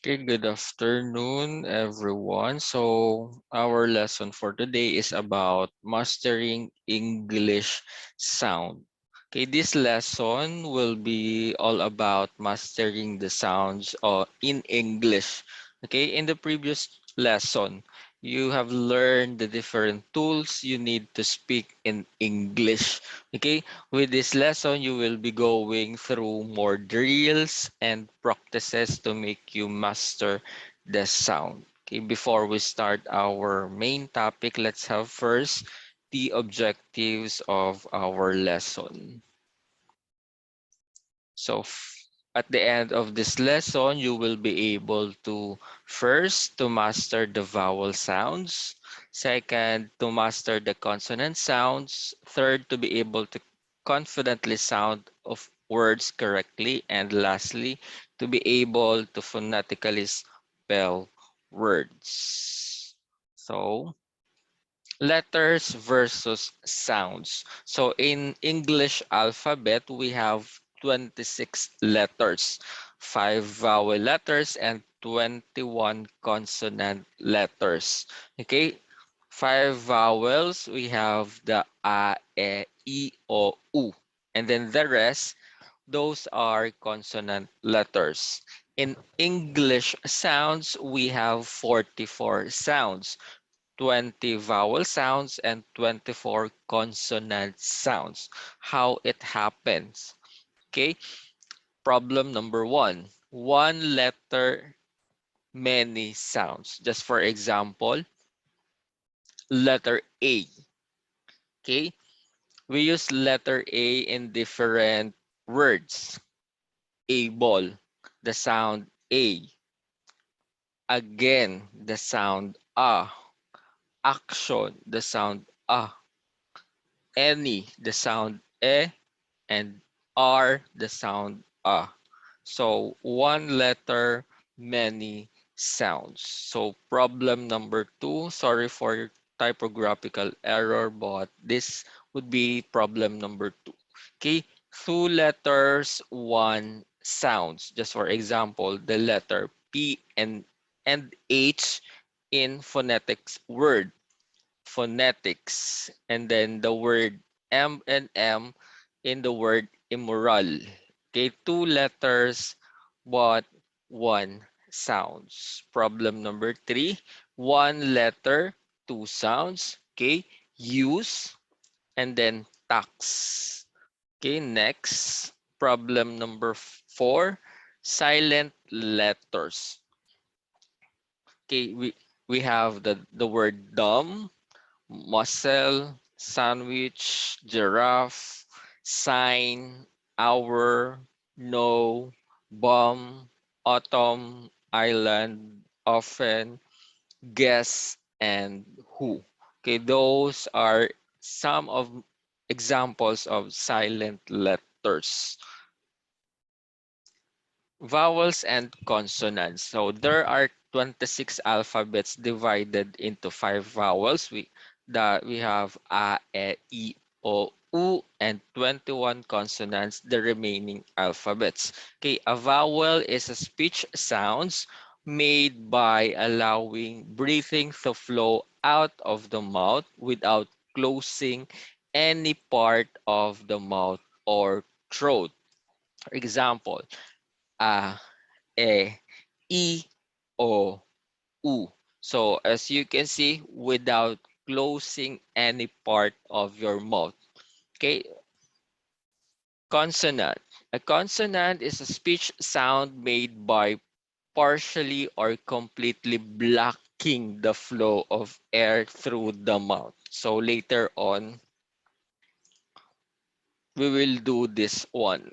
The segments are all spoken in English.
Okay, good afternoon, everyone. So, our lesson for today is about mastering English sound. Okay, this lesson will be all about mastering the sounds in English. Okay, in the previous lesson, you have learned the different tools you need to speak in English. Okay, with this lesson, you will be going through more drills and practices to make you master the sound. Okay, before we start our main topic, let's have first the objectives of our lesson. So at the end of this lesson, you will be able to first to master the vowel sounds, second to master the consonant sounds, third to be able to confidently sound of words correctly, and lastly to be able to phonetically spell words. So letters versus sounds. So in English alphabet, we have 26 letters, 5 vowel letters, and 21 consonant letters. Okay, 5 vowels, we have the A, E, I, O, U. And then the rest, those are consonant letters. In English sounds, we have 44 sounds. 20 vowel sounds and 24 consonant sounds. How it happens. Okay, problem number one letter, many sounds. Just for example, letter A. Okay, we use letter A in different words. Able, the sound A. Again, the sound A. Action, the sound A. Any, the sound E. And R, the sound A. So one letter, many sounds. So problem number two, sorry for typographical error, but this would be problem number two. Okay, two letters, one sounds. Just for example, the letter P and H in phonetics word, phonetics, and then the word M and M in the word immoral. Okay, two letters, but one sounds. Problem number three, one letter, two sounds. Okay, use and then tax. Okay, next, problem number four, silent letters. Okay, we have the word dumb, mussel, sandwich, giraffe, sign, hour, no, bomb, autumn, island, often, guess, and who. Okay, those are some of examples of silent letters. Vowels and consonants. So there are 26 alphabets divided into 5 vowels. We have A, E, I, O, U, and 21 consonants, the remaining alphabets. Okay, a vowel is a speech sounds made by allowing breathing to flow out of the mouth without closing any part of the mouth or throat. For example, a, I, O, U. So as you can see, without closing any part of your mouth. Okay, consonant. A consonant is a speech sound made by partially or completely blocking the flow of air through the mouth. So later on, we will do this one.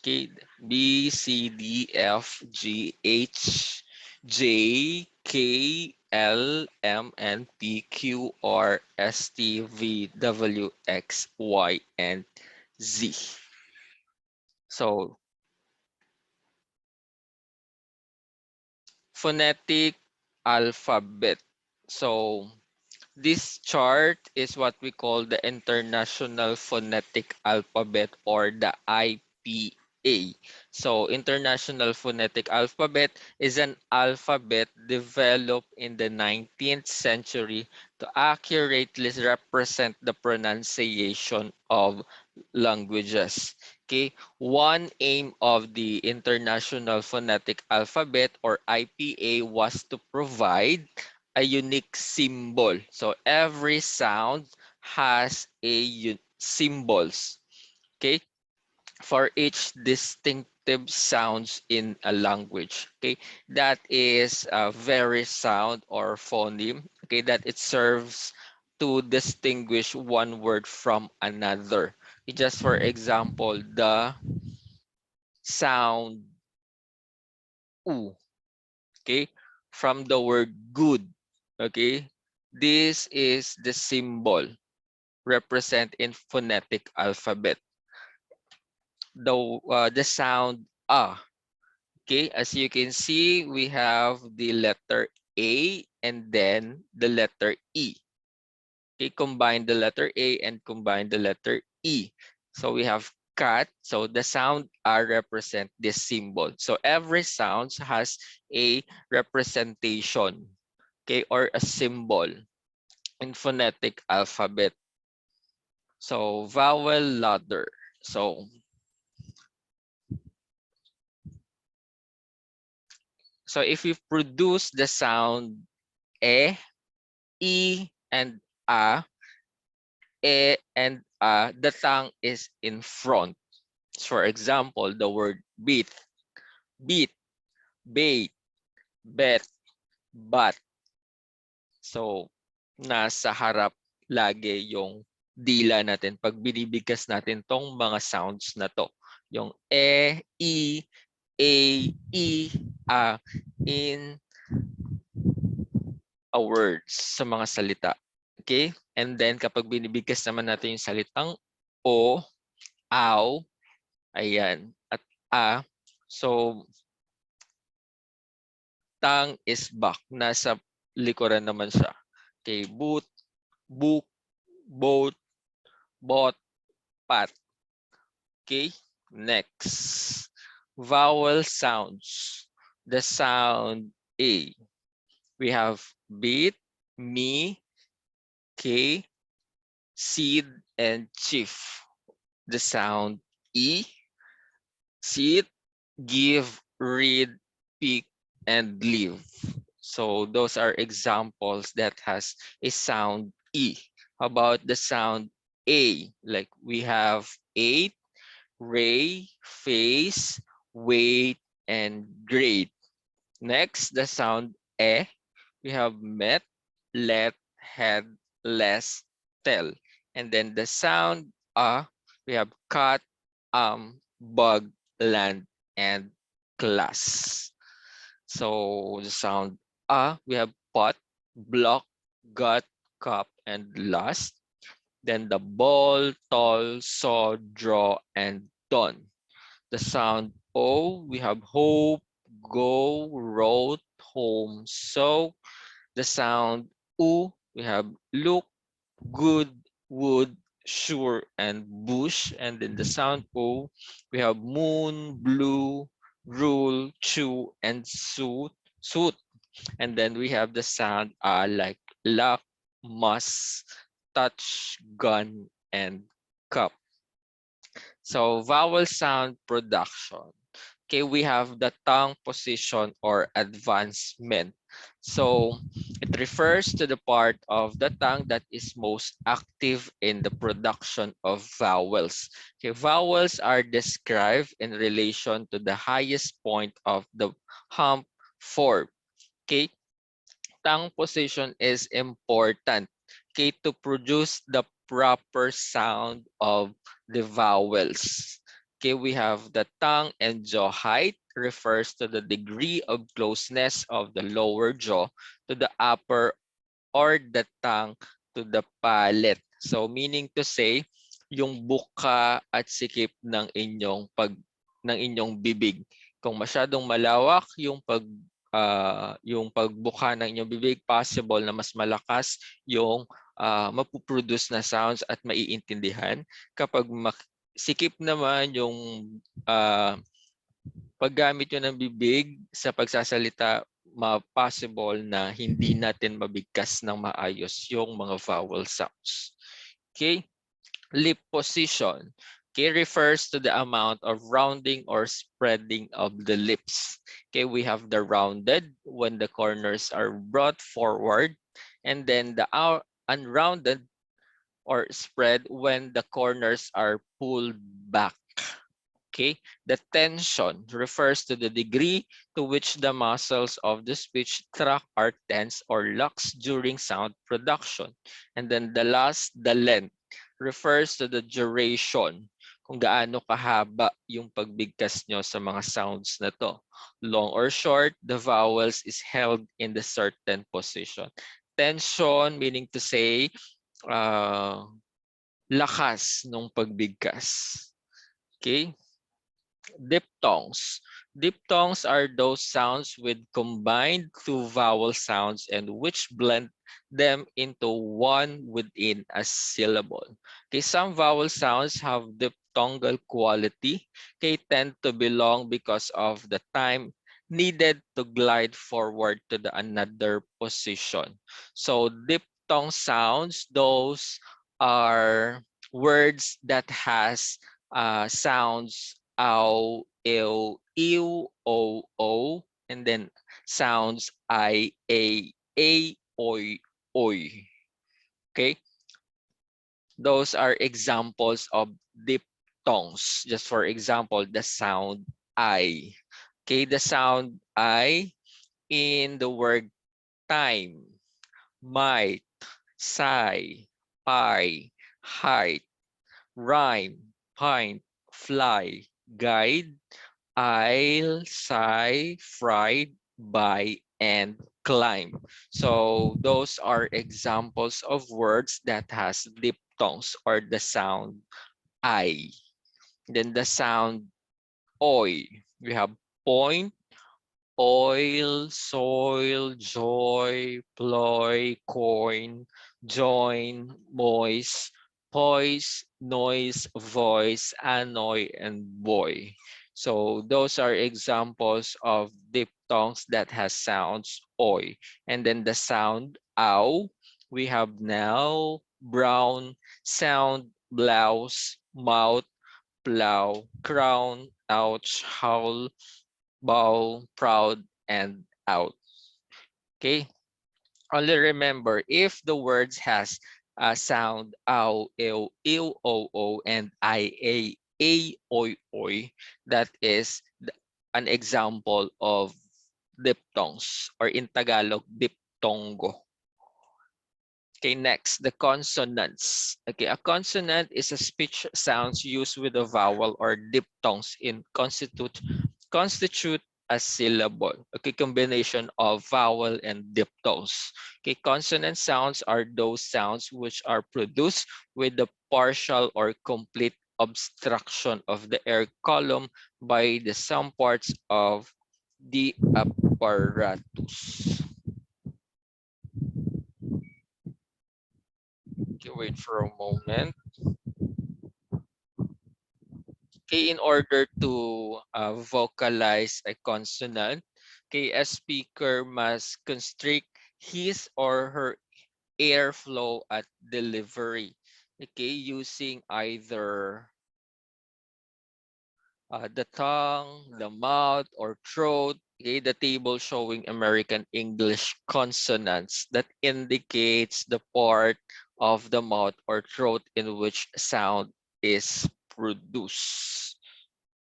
Okay, B, C, D, F, G, H, J, K, L, M, N, P, Q, R, S, T, V, W, X, Y, and Z. So, phonetic alphabet. So, this chart is what we call the International Phonetic Alphabet or the IPA. A. So International Phonetic Alphabet is an alphabet developed in the 19th century to accurately represent the pronunciation of languages. Okay, one aim of the International Phonetic Alphabet or IPA was to provide a unique symbol. So every sound has a symbols. Okay, for each distinctive sounds in a language. Okay, that is a very sound or phoneme. Okay, that it serves to distinguish one word from another. Just for example, the sound U. Okay, from the word good. Okay, this is the symbol represent in phonetic alphabet. The sound A. Okay, as you can see, we have the letter A and then the letter E. Okay, combine the letter A and combine the letter E. So we have cat. So the sound R represent this symbol. So every sound has a representation, okay, or a symbol in phonetic alphabet. So vowel ladder. So if we produce the sound E, and A, and A, the tongue is in front. For example, the word beat, beat, bait, bet, bat. So, nasa harap lagi yung dila natin pag binibigkas natin tong mga sounds na to. Yung I, A, I, A, in a words sa mga salita. Okay? And then kapag binibigkas naman natin yung salitang O, aw, ayan, at a. So, tang is back. Nasa likuran naman siya. Okay, boot, book, boat, bot, pat. Okay, next. Vowel sounds. The sound A. We have beat, me, K, seed, and chief. The sound E. Sit, give, read, pick, and leave. So those are examples that has a sound E. How about the sound A? Like we have eight, ray, face, weight, and grade. Next, the sound E. We have met, let, had, less, tell. And then the sound A, we have cut, bug, land, and class. So the sound A, we have pot, block, gut, cup, and last. Then the ball, tall, saw, draw, and done. The sound O, we have hope, go, wrote, home, so. The sound U, we have look, good, wood, sure, and bush. And then the sound O, we have moon, blue, rule, chew, and suit. And then we have the sound like luck, must, touch, gun, and cup. So vowel sound production. Okay, we have the tongue position or advancement. So it refers to the part of the tongue that is most active in the production of vowels. Okay, vowels are described in relation to the highest point of the hump form. Okay, tongue position is important, okay, to produce the proper sound of the vowels. Okay, we have the tongue and jaw height refers to the degree of closeness of the lower jaw to the upper or the tongue to the palate. So meaning to say, yung buka at sikip ng inyong bibig. Kung masyadong malawak yung pagbuka ng inyong bibig, possible na mas malakas yung mapuproduce na sounds at maiintindihan. Kapag sikip naman yung uh, paggamit nyo ng bibig sa pagsasalita, possible na hindi natin mabigkas ng maayos yung mga vowel sounds. Okay? Lip position. Okay, refers to the amount of rounding or spreading of the lips. Okay, we have the rounded when the corners are brought forward, and then the unrounded or spread when the corners are pulled back. Okay, the tension refers to the degree to which the muscles of the speech tract are tense or lax during sound production. And then the last, the length, refers to the duration, kung gaano kahaba yung pagbigkas nyo sa mga sounds na to. Long or short, the vowels is held in the certain position. Tension, meaning to say, lakas nung pagbigkas. Okay? Diphthongs. Diphthongs are those sounds with combined two vowel sounds and which blend them into one within a syllable. Okay, some vowel sounds have diphthongal quality. They tend to belong because of the time needed to glide forward to the another position. So diphthong sounds, those are words that has sounds ow, ew, ew, o, and then sounds I, a, oi, oi. Okay, those are examples of diphthongs. Just for example, the sound I. Okay, the sound I in the word time, might, sigh, pie, height, rhyme, pint, fly, guide, I'll, sigh, fried, buy, and climb. So those are examples of words that has diphthongs or the sound I. Then the sound oi. We have point, oil, soil, joy, ploy, coin, join, moist, poise, noise, voice, annoy, and boy. So those are examples of diphthongs that has sounds oi. And then the sound ow, we have now, brown, sound, blouse, mouth, plow, crown, ouch, howl, bow, proud, and out. Okay. Only remember if the words has a sound ow, ew, ew, o, and I, a, oi, oi, that is an example of diphthongs, or in Tagalog, diphthongo. Okay, next, the consonants. Okay, a consonant is a speech sounds used with a vowel or diphthongs in constitute a syllable. Okay, combination of vowel and diphthongs. Okay, consonant sounds are those sounds which are produced with the partial or complete obstruction of the air column by the some parts of the apparatus. Okay, wait for a moment. Okay, in order to vocalize a consonant, okay, a speaker must constrict his or her airflow at delivery. Okay, using either the tongue, the mouth, or throat. Okay, the table showing American English consonants that indicates the part of the mouth or throat in which sound is produced.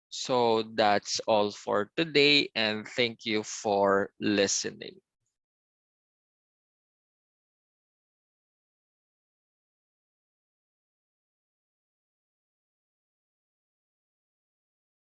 So that's all for today, and thank you for listening.